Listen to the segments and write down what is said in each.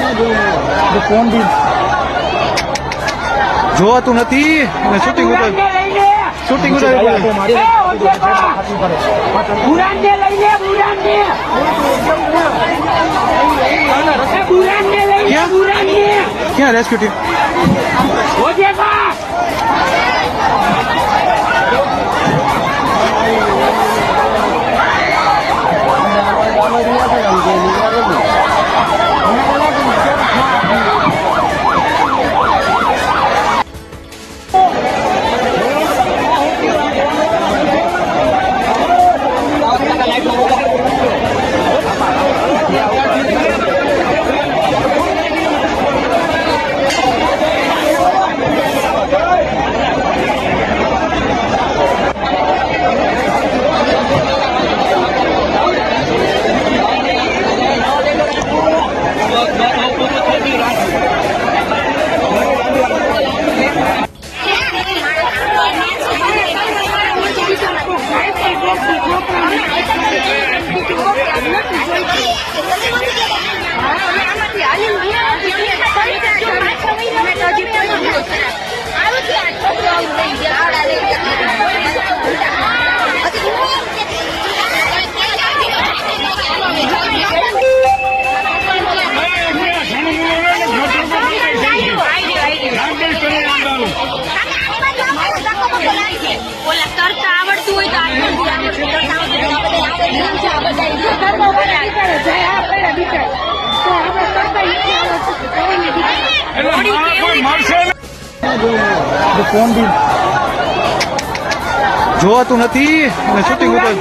phone બી જોવાતું નથી અને shooting ઉતારી ક્યાં રેસ્ક્યુ ટીમ ફોન બી જોવાતું નથી અને શૂટિંગ ઉતારી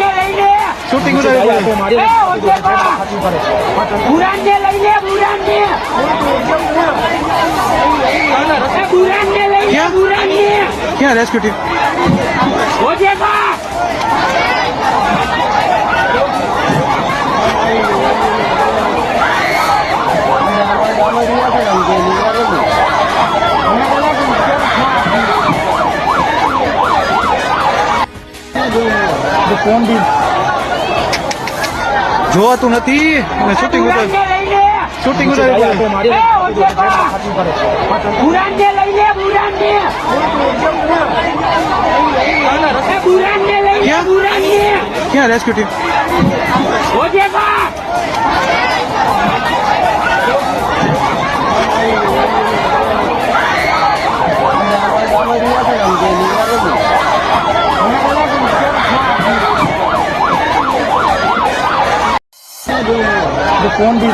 ક્યાં રેસ્ક્યુ ટીમ ફોન બી જોવાતું નથી અને શૂટિંગ ઉતારી ક્યાં રેસ્ક્યુ ટીમ ફોન બી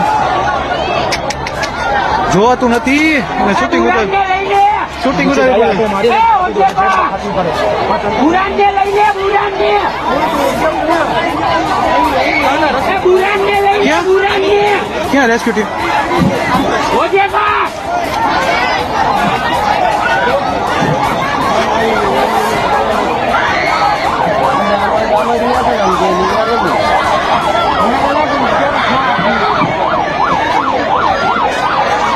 જોવાતું નથી અને શૂટિંગ ઉતારી ક્યાં રેસ્ક્યુ ટીમ